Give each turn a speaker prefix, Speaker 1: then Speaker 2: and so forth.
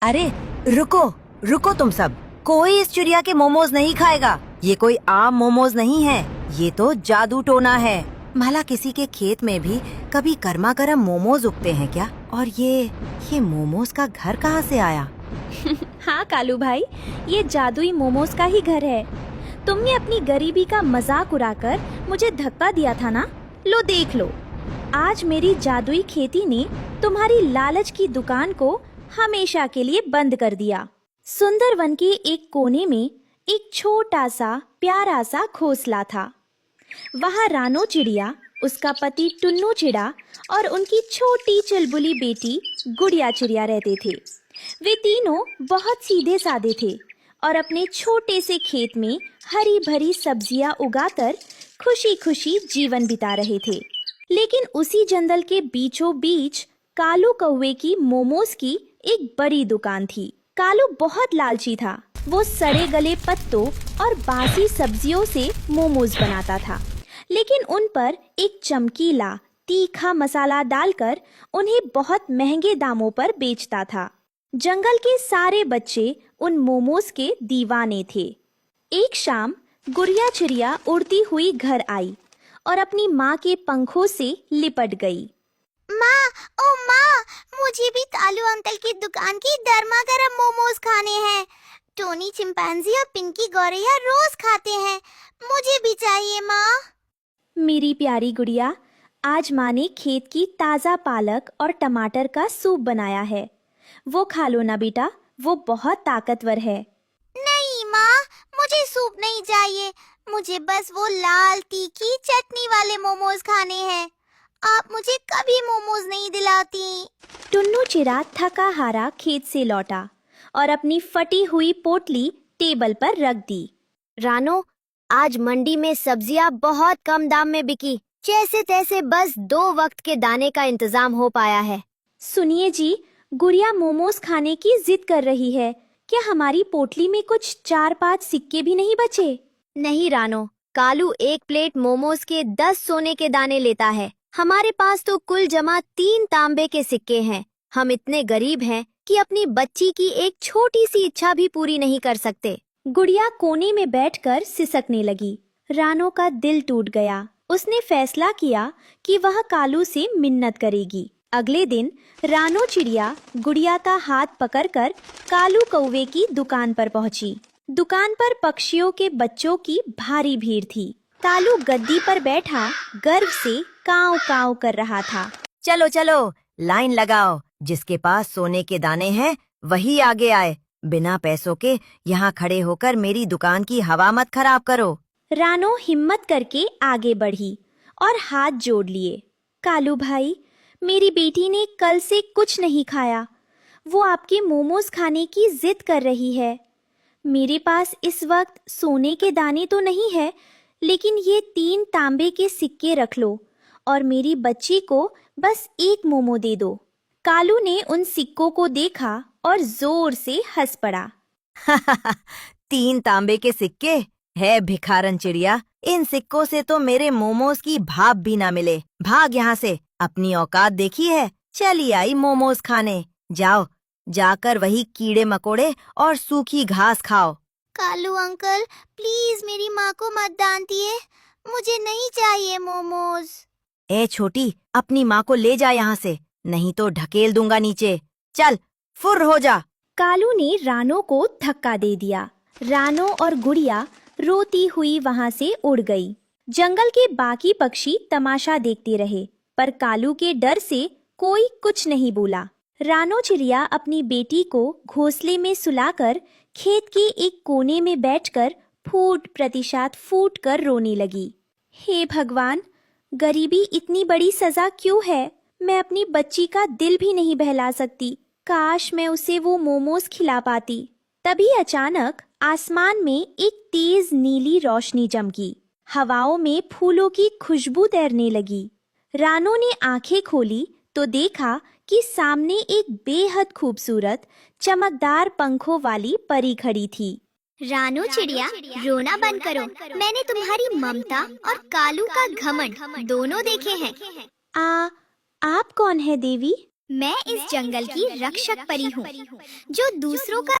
Speaker 1: अरे रुको रुको तुम सब, कोई इस चिड़िया के मोमोज नहीं खाएगा। ये कोई आम मोमोज नहीं है, ये तो जादू टोना है। भला किसी के खेत में भी कभी गर्मा गर्म मोमोज उगते हैं क्या? और ये मोमोज का घर कहाँ से आया?
Speaker 2: हाँ कालू भाई, ये जादुई मोमोज का ही घर है। तुमने अपनी गरीबी का मजाक उड़ाकर मुझे धक्का दिया था ना? लो देख लो, आज मेरी जादुई खेती ने तुम्हारी लालच की दुकान को हमेशा के लिए बंद कर दिया। सुंदरवन के एक कोने में एक छोटा सा प्यारा सा घोंसला था। वहाँ रानो चिड़िया, उसका पति टुन्नू चिड़ा और उनकी छोटी चुलबुली बेटी गुड़िया चिड़िया रहते थे। वे तीनों बहुत सीधे साधे थे और अपने छोटे से खेत में हरी भरी सब्जियां उगाकर खुशी खुशी जीवन बिता रहे थे। लेकिन उसी जंगल के बीचों बीच कालू कौवे की मोमोज की एक बड़ी दुकान थी। कालू बहुत लालची था। वो सड़े गले पत्तों और बासी सब्जियों से मोमोज बनाता था, लेकिन उन पर एक चमकीला तीखा मसाला डालकर उन्हें बहुत महंगे दामों पर बेचता था। जंगल के सारे बच्चे उन मोमोज के दीवाने थे। एक शाम गुड़िया चिड़िया उड़ती हुई घर आई और अपनी माँ के पंखों से लिपट गई।
Speaker 3: माँ, ओ माँ, मुझे भी कालू अंकल की दुकान की गर्मा गर्म मोमोज खाने हैं। टोनी चिंपैंजी और पिंकी गौरैया रोज खाते हैं, मुझे भी चाहिए माँ।
Speaker 2: मेरी प्यारी गुड़िया, आज माँ ने खेत की ताज़ा पालक और टमाटर का सूप बनाया है, वो खा लो ना बेटा, वो बहुत ताकतवर है।
Speaker 3: नहीं माँ, मुझे सूप नहीं चाहिए, मुझे बस वो लाल तीखी चटनी वाले मोमोज खाने हैं। आप मुझे कभी मोमोज नहीं दिलाती।
Speaker 2: टुन्नू चिड़ा थका हारा खेत से लौटा और अपनी फटी हुई पोटली टेबल पर रख दी।
Speaker 4: रानो, आज मंडी में सब्जियां बहुत कम दाम में बिकी। जैसे तैसे बस 2 वक्त के दाने का इंतजाम हो पाया है।
Speaker 2: सुनिए जी, गुड़िया मोमोज खाने की जिद कर रही है। क्या हमारी पोटली में कुछ 4-5 सिक्के भी नहीं बचे?
Speaker 4: नहीं रानो, कालू 1 प्लेट मोमोज के 10 सोने के दाने लेता है। हमारे पास तो कुल जमा 3 तांबे के सिक्के हैं। हम इतने गरीब हैं कि अपनी बच्ची की एक छोटी सी इच्छा भी पूरी नहीं कर सकते।
Speaker 2: गुड़िया कोने में बैठकर सिसकने लगी। रानो का दिल टूट गया। उसने फैसला किया कि वह कालू से मिन्नत करेगी। अगले दिन रानो चिड़िया गुड़िया का हाथ पकड़कर कालू कौवे की दुकान पर पहुंची। दुकान पर पक्षियों के बच्चों की भारी भीड़ थी। कालू गद्दी पर बैठा गर्व से काव काव कर रहा था।
Speaker 1: चलो चलो, लाइन लगाओ, जिसके पास सोने के दाने हैं वही आगे आए। बिना पैसों के यहाँ खड़े होकर मेरी दुकान की हवा मत खराब करो।
Speaker 2: रानो हिम्मत करके आगे बढ़ी और हाथ जोड़ लिए। कालू भाई, मेरी बेटी ने कल से कुछ नहीं खाया। वो आपके मोमोज खाने की जिद कर रही है। मेरे पास इस वक्त सोने के दाने तो नहीं है, लेकिन ये 3 तांबे के सिक्के रख लो और मेरी बच्ची को बस 1 मोमो दे दो। कालू ने उन सिक्कों को देखा और जोर से हंस पड़ा।
Speaker 1: 3 तांबे के सिक्के? है भिखारन चिड़िया, इन सिक्कों से तो मेरे मोमोज की भाप भी ना मिले। भाग यहाँ से, अपनी औकात देखी है। चली आई मोमोज खाने। जाओ, जाकर वही कीड़े मकोड़े और सूखी घास खाओ।
Speaker 3: कालू अंकल, प्लीज मेरी माँ को मत डांटिए, मुझे नहीं चाहिए मोमोज।
Speaker 1: ए छोटी, अपनी माँ को ले जा यहाँ से, नहीं तो ढकेल दूंगा नीचे। चल, फुर्र हो जा।
Speaker 2: कालू ने रानो को धक्का दे दिया। रानो और गुड़िया रोती हुई वहां से उड़ गई। जंगल के बाकी पक्षी तमाशा देखते रहे, पर कालू के डर से कोई कुछ नहीं बोला। रानो चिड़िया अपनी बेटी को घोंसले में सुलाकर खेत के एक कोने में बैठकर फूट प्रतिशत फूट कर रोने लगी। हे भगवान, गरीबी इतनी बड़ी सजा क्यों है? मैं अपनी बच्ची का दिल भी नहीं बहला सकती। काश मैं उसे वो मोमोज खिला पाती। तभी अचानक आसमान में एक तेज नीली रोशनी चमकी। हवाओं में फूलों की खुशबू तैरने लगी। रानो ने आंखें खोली तो देखा कि सामने एक बेहद खूबसूरत चमकदार पंखों वाली परी खड़ी थी।
Speaker 3: रानो चिड़िया, रोना बंद करो। मैंने तुम्हारी ममता और कालू का घमंड दोनों देखे हैं।
Speaker 2: आप कौन है देवी?
Speaker 3: मैं इस जंगल की रक्षक परी हूँ जो दूसरों का